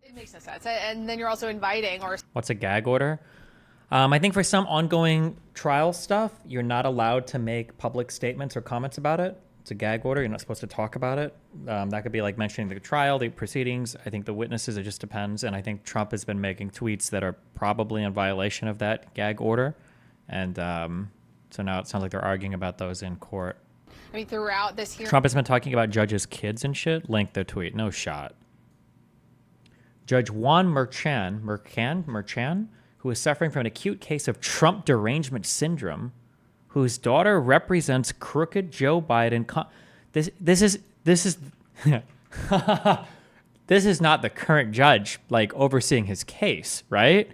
It makes no sense. And then you're also inviting or... What's a gag order? I think for some ongoing trial stuff, you're not allowed to make public statements or comments about it. It's a gag order. You're not supposed to talk about it. That could be like mentioning the trial, the proceedings. I think the witnesses, it just depends. And I think Trump has been making tweets that are probably in violation of that gag order. And so now it sounds like they're arguing about those in court. I mean, throughout this hearing... Trump has been talking about judges' kids and shit. Link their tweet. No shot. Judge Juan Merchan, who is suffering from an acute case of Trump derangement syndrome, whose daughter represents crooked Joe Biden. This is this is not the current judge like overseeing his case, right?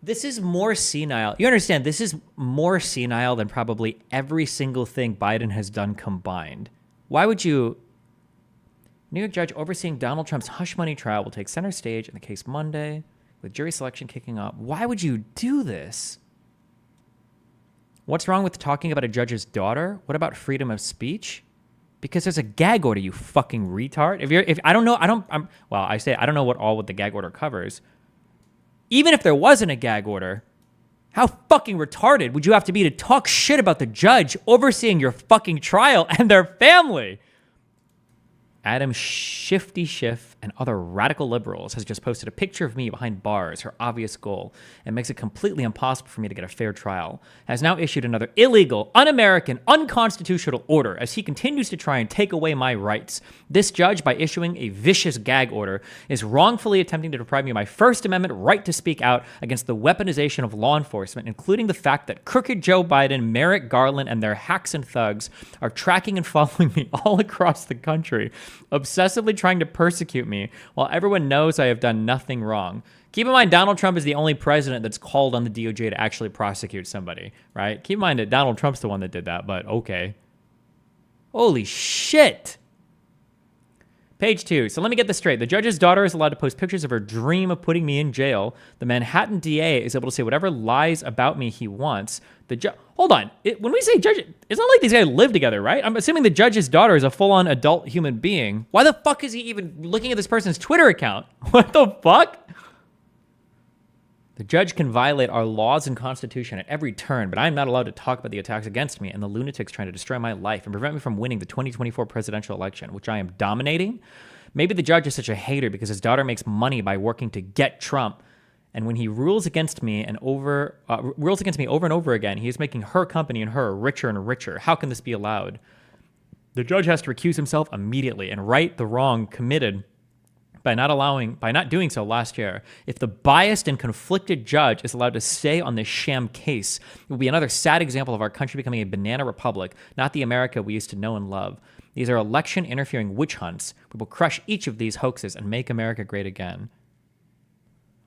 This is more senile. You understand, this is more senile than probably every single thing Biden has done combined. Why would you... New York judge overseeing Donald Trump's hush money trial will take center stage in the case Monday, with jury selection kicking off. Why would you do this? What's wrong with talking about a judge's daughter? What about freedom of speech? Because there's a gag order, you fucking retard. I don't know what the gag order covers. Even if there wasn't a gag order, how fucking retarded would you have to be to talk shit about the judge overseeing your fucking trial and their family? Adam Shifty Schiff and other radical liberals has just posted a picture of me behind bars, her obvious goal, and makes it completely impossible for me to get a fair trial. Has now issued another illegal, un-American, unconstitutional order as he continues to try and take away my rights. This judge, by issuing a vicious gag order, is wrongfully attempting to deprive me of my First Amendment right to speak out against the weaponization of law enforcement, including the fact that crooked Joe Biden, Merrick Garland, and their hacks and thugs are tracking and following me all across the country, obsessively trying to persecute me while everyone knows I have done nothing wrong. Keep in mind, Donald Trump is the only president that's called on the DOJ to actually prosecute somebody, right? Keep in mind that Donald Trump's the one that did that, but okay. Holy shit. Page 2. So let me get this straight. The judge's daughter is allowed to post pictures of her dream of putting me in jail. The Manhattan DA is able to say whatever lies about me he wants. Hold on. When we say judge, it's not like these guys live together, right? I'm assuming the judge's daughter is a full-on adult human being. Why the fuck is he even looking at this person's Twitter account? What the fuck? The judge can violate our laws and constitution at every turn, but I am not allowed to talk about the attacks against me and the lunatics trying to destroy my life and prevent me from winning the 2024 presidential election, which I am dominating. Maybe the judge is such a hater because his daughter makes money by working to get Trump. And when he rules against me over and over again, he is making her company and her richer and richer. How can this be allowed? The judge has to recuse himself immediately and right the wrong committed by not doing so last year. If the biased and conflicted judge is allowed to stay on this sham case, it will be another sad example of our country becoming a banana republic, not the America we used to know and love. These are election interfering witch hunts. We will crush each of these hoaxes and make America great again.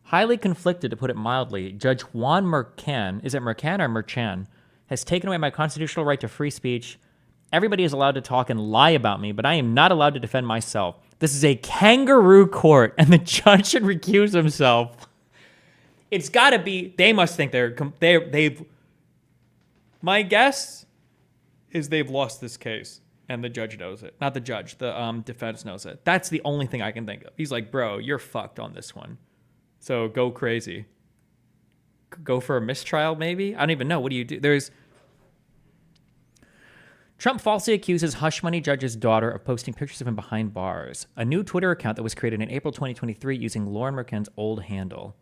Highly conflicted, to put it mildly, Judge Juan Merchan, is it Merchan or Merchan, has taken away my constitutional right to free speech. Everybody is allowed to talk and lie about me, but I am not allowed to defend myself. This is a kangaroo court, and the judge should recuse himself. It's got to be, they must think they've, my guess is they've lost this case, and the judge knows it. Not the judge, the defense knows it. That's the only thing I can think of. He's like, bro, you're fucked on this one. So go crazy. Go for a mistrial, maybe? I don't even know. What do you do? Trump falsely accuses hush money judge's daughter of posting pictures of him behind bars. A new Twitter account that was created in April 2023 using Lauren Merkin's old handle.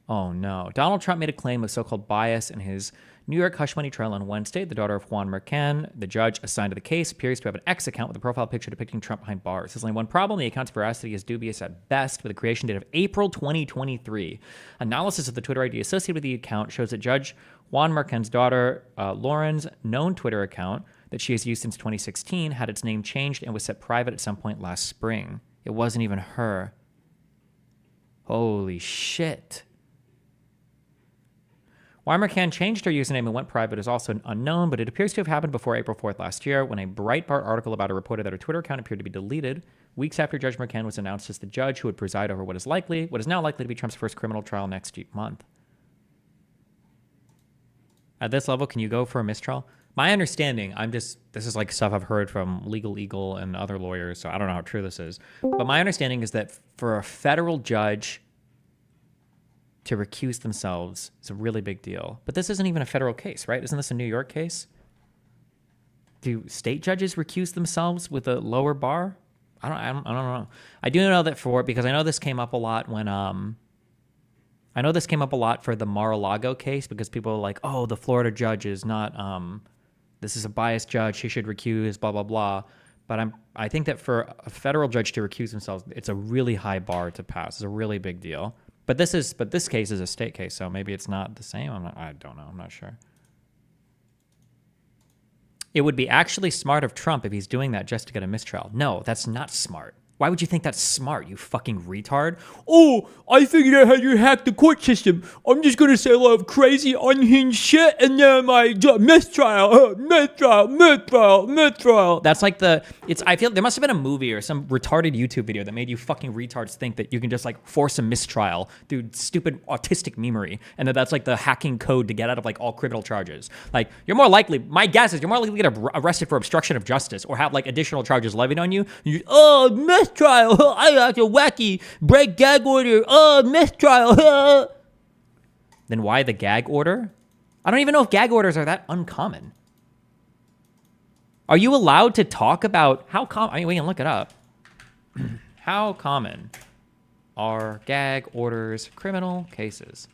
Oh no. Donald Trump made a claim of so-called bias in his New York hush money trial on Wednesday. The daughter of Juan Mercan, the judge assigned to the case, appears to have an X account with a profile picture depicting Trump behind bars. There's only one problem. The account's veracity is dubious at best, with a creation date of April 2023. Analysis of the Twitter ID associated with the account shows that Judge Juan Mercan's daughter, Lauren's known Twitter account that she has used since 2016, had its name changed and was set private at some point last spring. It wasn't even her. Holy shit. Why Mercan changed her username and went private is also unknown, but it appears to have happened before April 4th last year, when a Breitbart article about her reported that her Twitter account appeared to be deleted, weeks after Judge Mercan was announced as the judge who would preside over what is now likely to be Trump's first criminal trial next month. At this level, can you go for a mistrial? My understanding, this is like stuff I've heard from Legal Eagle and other lawyers, so I don't know how true this is. But my understanding is that for a federal judge to recuse themselves is a really big deal. But this isn't even a federal case, right? Isn't this a New York case? Do state judges recuse themselves with a lower bar? I don't know. I do know that because I know this came up a lot when I know this came up a lot for the Mar-a-Lago case, because people are like, oh, the Florida judge is not this is a biased judge, she should recuse, blah blah blah. But I think that for a federal judge to recuse themselves, it's a really high bar to pass. It's a really big deal. But this case is a state case, so maybe it's not the same. I don't know. I'm not sure. It would be actually smart of Trump if he's doing that just to get a mistrial. No, that's not smart. Why would you think that's smart, you fucking retard? Oh, I figured out how you hack the court system. I'm just going to say a lot of crazy, unhinged shit, and then mistrial. That's like I feel there must have been a movie or some retarded YouTube video that made you fucking retards think that you can just like force a mistrial through stupid autistic memery, and that's like the hacking code to get out of like all criminal charges. Like, my guess is you're more likely to get arrested for obstruction of justice or have like additional charges levied on you. Mistrial. I have to wacky break gag order. Mistrial. Then why the gag order? I don't even know if gag orders are that uncommon. Are you allowed to talk about how common? I mean, we can look it up. How common are gag orders criminal cases?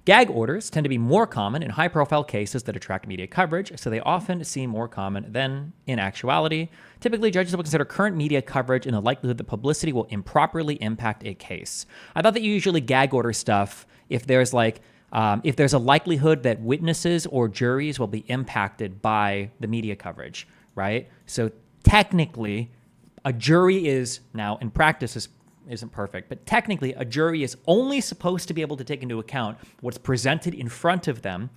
Gag orders tend to be more common in high-profile cases that attract media coverage, so they often seem more common than in actuality. Typically, judges will consider current media coverage and the likelihood that publicity will improperly impact a case. I thought that you usually gag order stuff if there's a likelihood that witnesses or juries will be impacted by the media coverage, right? So technically, a jury is now, in practice, isn't perfect, but technically a jury is only supposed to be able to take into account what's presented in front of them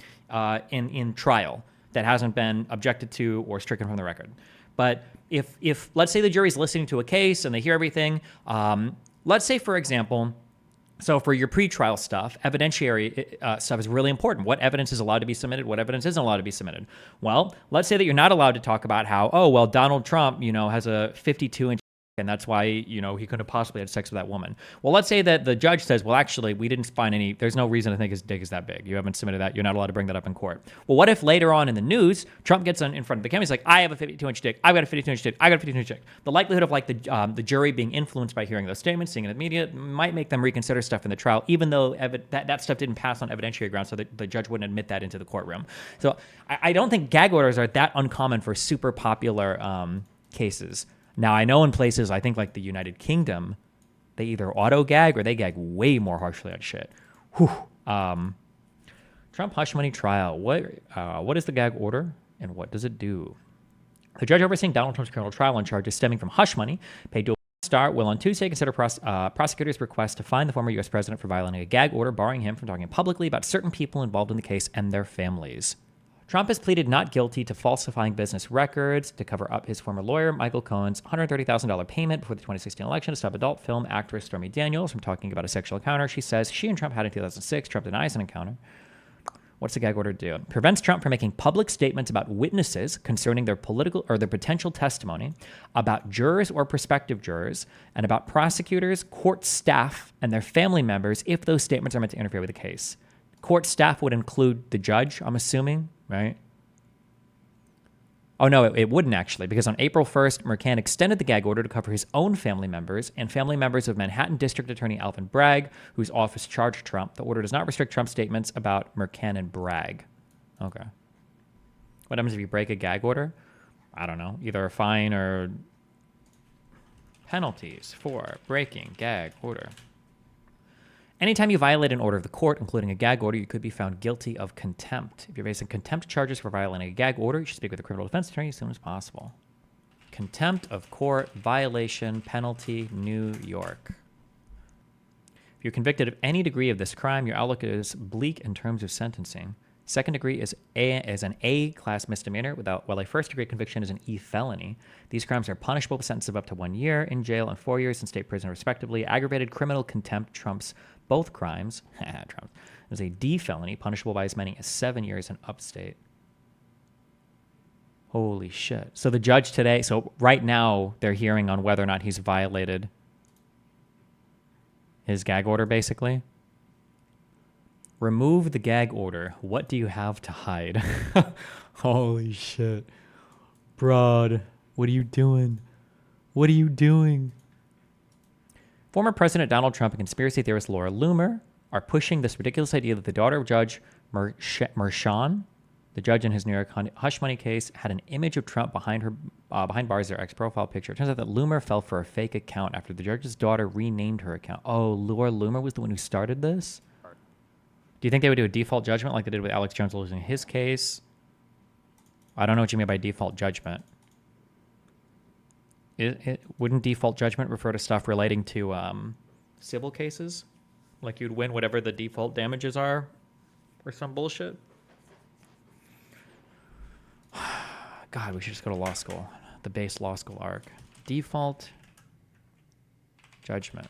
in trial that hasn't been objected to or stricken from the record. But if let's say the jury's listening to a case and they hear everything, let's say, for example, so for your pretrial stuff, evidentiary stuff is really important. What evidence is allowed to be submitted? What evidence isn't allowed to be submitted? Well, let's say that you're not allowed to talk about how, Donald Trump, has a 52-inch and that's why, he couldn't have possibly had sex with that woman. Well, let's say that the judge says, well, actually, we didn't find there's no reason to think his dick is that big. You haven't submitted that. You're not allowed to bring that up in court. Well, what if later on in the news, Trump gets in front of the camera, he's like, I have a 52-inch dick. I've got a 52-inch dick. I got a 52-inch dick. The likelihood of like the jury being influenced by hearing those statements, seeing it in the media, might make them reconsider stuff in the trial, even though that stuff didn't pass on evidentiary grounds, so that the judge wouldn't admit that into the courtroom. So I don't think gag orders are that uncommon for super popular cases. Now, I know in places, I think like the United Kingdom, they either auto-gag or they gag way more harshly on shit. Whew. Trump hush money trial. What is the gag order and what does it do? The judge overseeing Donald Trump's criminal trial on charges stemming from hush money paid to a star will on Tuesday consider prosecutors' request to fine the former U.S. president for violating a gag order barring him from talking publicly about certain people involved in the case and their families. Trump has pleaded not guilty to falsifying business records to cover up his former lawyer, Michael Cohen's $130,000 payment before the 2016 election to stop adult film actress Stormy Daniels from talking about a sexual encounter she says she and Trump had in 2006. Trump denies an encounter. What's the gag order do? It prevents Trump from making public statements about witnesses concerning their political or their potential testimony, about jurors or prospective jurors, and about prosecutors, court staff, and their family members if those statements are meant to interfere with the case. Court staff would include the judge, I'm assuming, right? Oh, no, it wouldn't actually, because on April 1st, McCann extended the gag order to cover his own family members and family members of Manhattan District Attorney Alvin Bragg, whose office charged Trump. The order does not restrict Trump's statements about McCann and Bragg. Okay. What happens if you break a gag order? I don't know, either a fine or penalties for breaking gag order. Anytime you violate an order of the court, including a gag order, you could be found guilty of contempt. If you're facing contempt charges for violating a gag order, you should speak with a criminal defense attorney as soon as possible. Contempt of court, violation, penalty, New York. If you're convicted of any degree of this crime, your outlook is bleak in terms of sentencing. Second degree is an A-class misdemeanor, while a first-degree conviction is an E felony. These crimes are punishable with sentences of up to 1 year in jail and 4 years in state prison, respectively. Aggravated criminal contempt trumps both crimes. Trump is a D felony, punishable by as many as 7 years in upstate. Holy shit. So the judge today, so right now they're hearing on whether or not he's violated his gag order, basically. Remove the gag order. What do you have to hide? Holy shit. Broad, what are you doing? What are you doing? Former President Donald Trump and conspiracy theorist Laura Loomer are pushing this ridiculous idea that the daughter of Judge Merchan, the judge in his New York hush money case, had an image of Trump behind bars, their ex-profile picture. It turns out that Loomer fell for a fake account after the judge's daughter renamed her account. Oh, Laura Loomer was the one who started this? Do you think they would do a default judgment like they did with Alex Jones losing his case? I don't know what you mean by default judgment. Wouldn't default judgment refer to stuff relating to civil cases? Like you'd win whatever the default damages are or some bullshit? God, we should just go to law school. The base law school arc. Default judgment.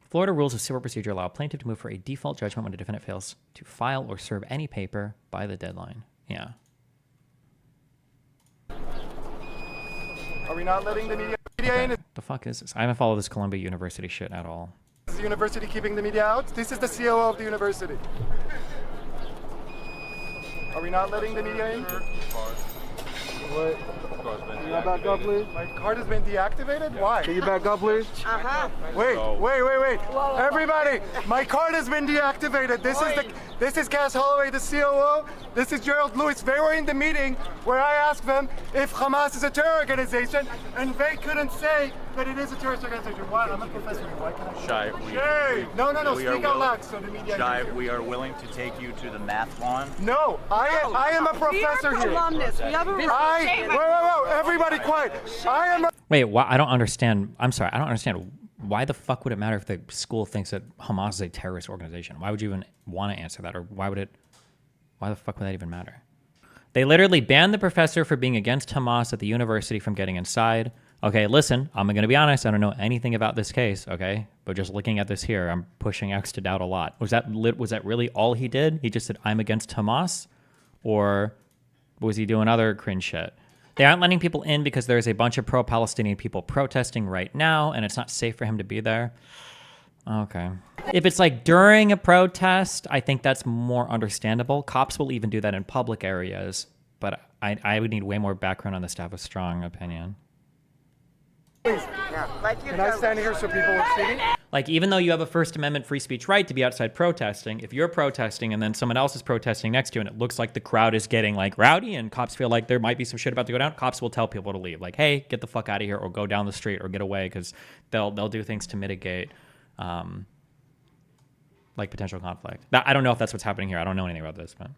Florida rules of civil procedure allow a plaintiff to move for a default judgment when a defendant fails to file or serve any paper by the deadline. Yeah. Are we not letting the media in? The fuck is this? I haven't followed this Columbia University shit at all. Is the university keeping the media out? This is the COO of the university. Are we not letting the media in? What? Can you back up, please? My card has been deactivated? Why? Can you back up, please? Wait. Everybody, my card has been deactivated. This is Cass Holloway, the COO. This is Gerald Lewis. They were in the meeting where I asked them if Hamas is a terror organization, and they couldn't say that it is a terrorist organization. Why? I'm a professor. Why can't I? Shy, No. Speak out loud so the media Shy, can hear. we are willing to take you to the math lawn. No, I am a professor here. We have Wait, everybody quiet. I am a Wait, I don't understand. I'm sorry. I don't understand. Why the fuck would it matter if the school thinks that Hamas is a terrorist organization? Why would you even want to answer that? Or why the fuck would that even matter? They literally banned the professor for being against Hamas at the university from getting inside. Okay, listen, I'm going to be honest. I don't know anything about this case, okay? But just looking at this here, I'm pushing X to doubt a lot. Was that really all he did? He just said, I'm against Hamas? Or was he doing other cringe shit? They aren't letting people in because there's a bunch of pro-Palestinian people protesting right now, and it's not safe for him to be there. Okay. If it's like during a protest, I think that's more understandable. Cops will even do that in public areas, but I would need way more background on this to have a strong opinion. Can I stand here so people will see me? Like, even though you have a First Amendment free speech right to be outside protesting, if you're protesting and then someone else is protesting next to you and it looks like the crowd is getting like rowdy and cops feel like there might be some shit about to go down, cops will tell people to leave. Like, hey, get the fuck out of here or go down the street or get away, because they'll do things to mitigate like potential conflict. I don't know if that's what's happening here. I don't know anything about this, but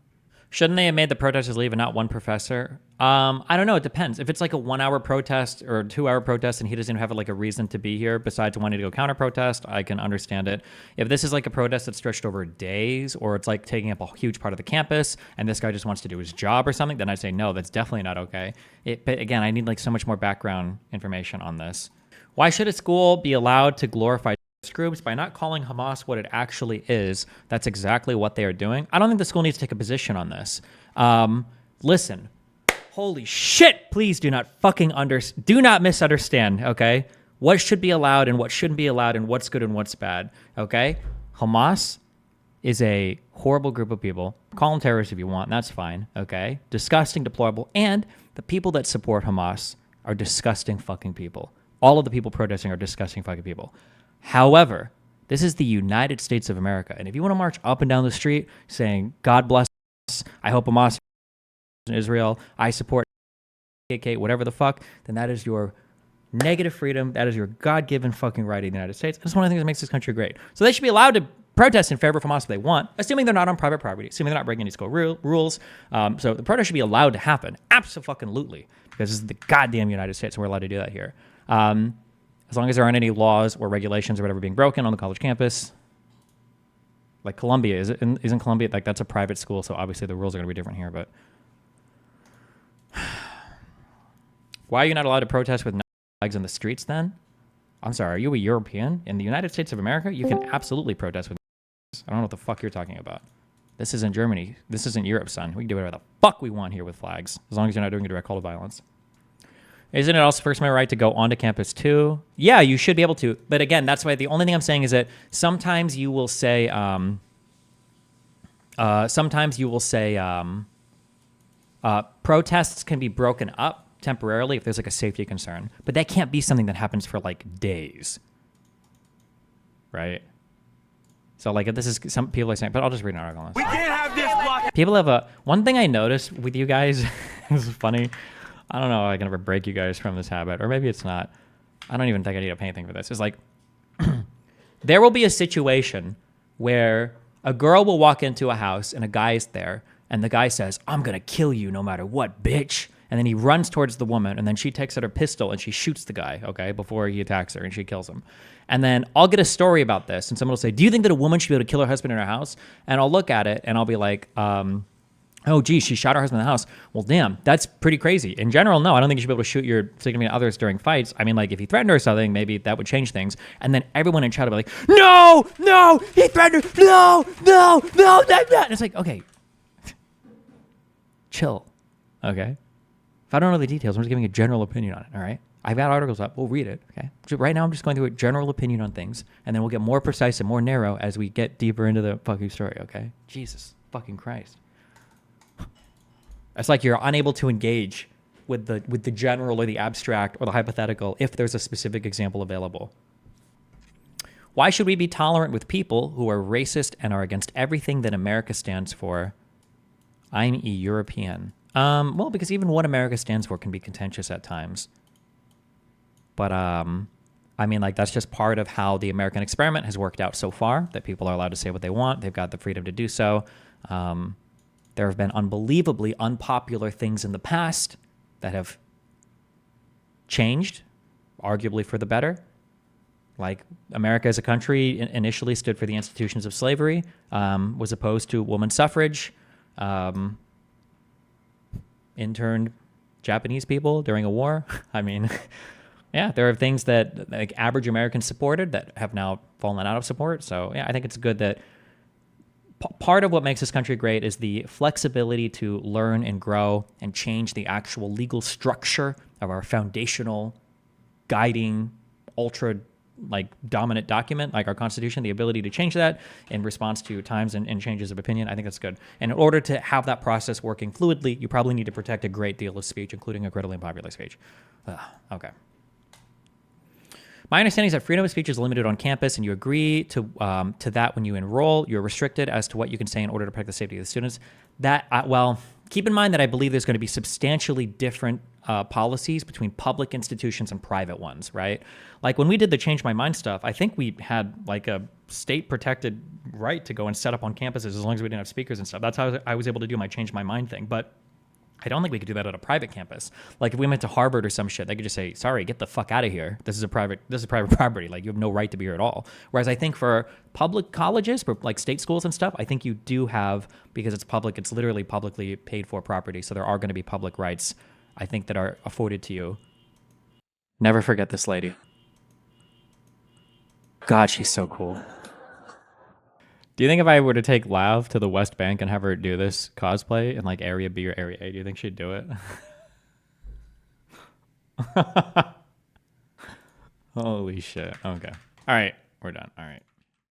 shouldn't they have made the protesters leave and not one professor? I don't know. It depends. If it's like a 1 hour protest or a 2 hour protest and he doesn't have like a reason to be here besides wanting to go counter protest, I can understand it. If this is like a protest that's stretched over days, or it's like taking up a huge part of the campus and this guy just wants to do his job or something, then I'd say no, that's definitely not okay. But again, I need like so much more background information on this. Why should a school be allowed to glorify groups by not calling Hamas what it actually is? That's exactly what they are doing. I don't think the school needs to take a position on this. Listen, holy shit, please do not misunderstand, okay? What should be allowed and what shouldn't be allowed and what's good and what's bad, okay? Hamas is a horrible group of people. Call them terrorists if you want, that's fine, okay? Disgusting, deplorable, and the people that support Hamas are disgusting fucking people. All of the people protesting are disgusting fucking people. However, this is the United States of America. And if you want to march up and down the street saying, God bless us, I hope Hamas in Israel, I support KK, whatever the fuck, then that is your negative freedom. That is your God-given fucking right in the United States. And it's one of the things that makes this country great. So they should be allowed to protest in favor of Hamas if they want, assuming they're not on private property, assuming they're not breaking any school rules. So the protest should be allowed to happen. Absolutely. Because this is the goddamn United States, and we're allowed to do that here. As long as there aren't any laws or regulations or whatever being broken on the college campus, Like Columbia, isn't Columbia, like that's a private school, so obviously the rules are going to be different here, but why are you not allowed to protest with flags in the streets then? I'm sorry, are you a European? In the United States of America, you can absolutely protest with flags. I don't know what the fuck you're talking about. This isn't Germany. This isn't Europe, son. We can do whatever the fuck we want here with flags, as long as you're not doing a direct call to violence. Isn't it also First Amendment right to go onto campus too? Yeah, you should be able to. But again, that's why the only thing I'm saying is that sometimes you will say, protests can be broken up temporarily if there's like a safety concern, but that can't be something that happens for like days, right? So like if this is, some people are saying, but I'll just read an article on this. We can't have this block. People have one thing I noticed with you guys is funny. I don't know if I can ever break you guys from this habit, or maybe it's not. I don't even think I need to pay anything for this. It's like, there will be a situation where a girl will walk into a house and a guy is there, and the guy says, "I'm going to kill you no matter what, bitch." And then he runs towards the woman, and then she takes out her pistol and she shoots the guy, okay, before he attacks her, and she kills him. And then I'll get a story about this, and someone will say, "Do you think that a woman should be able to kill her husband in her house?" And I'll look at it, and I'll be like, oh, geez, she shot her husband in the house. Well, damn, that's pretty crazy. In general, no, I don't think you should be able to shoot your significant others during fights. I mean, like, if he threatened her or something, maybe that would change things. And then everyone in chat will be like, no, he threatened her, no, that. And it's like, okay, chill, okay? If I don't know the details, I'm just giving a general opinion on it, all right? I've got articles up. We'll read it, okay? Right now, I'm just going through a general opinion on things, and then we'll get more precise and more narrow as we get deeper into the fucking story, okay? Jesus fucking Christ. It's like you're unable to engage with the general or the abstract or the hypothetical if there's a specific example available. Why should we be tolerant with people who are racist and are against everything that America stands for? I'm a European. Well, because even what America stands for can be contentious at times. But, I mean, like, that's just part of how the American experiment has worked out so far, that people are allowed to say what they want. They've got the freedom to do so. There have been unbelievably unpopular things in the past that have changed, arguably for the better. Like America as a country initially stood for the institutions of slavery, was opposed to women's suffrage, interned Japanese people during a war. I mean, yeah, there are things that like average Americans supported that have now fallen out of support. So yeah, I think it's good that part of what makes this country great is the flexibility to learn and grow and change the actual legal structure of our foundational, guiding, ultra dominant document like our Constitution, the ability to change that in response to times and changes of opinion. I think that's good. And in order to have that process working fluidly, you probably need to protect a great deal of speech, including incredibly unpopular speech. Okay. My understanding is that freedom of speech is limited on campus, and you agree to that when you enroll. You're restricted as to what you can say in order to protect the safety of the students. Well, keep in mind that I believe there's going to be substantially different policies between public institutions and private ones, right? Like when we did the Change My Mind stuff, I think we had like a state-protected right to go and set up on campuses as long as we didn't have speakers and stuff. That's how I was able to do my Change My Mind thing. But I don't think we could do that at a private campus. Like if we went to Harvard or some shit, they could just say, "Sorry, get the fuck out of here. This is private property. Like you have no right to be here at all." Whereas I think for public colleges, for like state schools and stuff, I think you do have, because it's public, it's literally publicly paid for property. So there are going to be public rights, I think, that are afforded to you. Never forget this lady. God, she's so cool. Do you think if I were to take Lav to the West Bank and have her do this cosplay in like Area B or Area A, do you think she'd do it? Holy shit. Okay. All right. We're done. All right.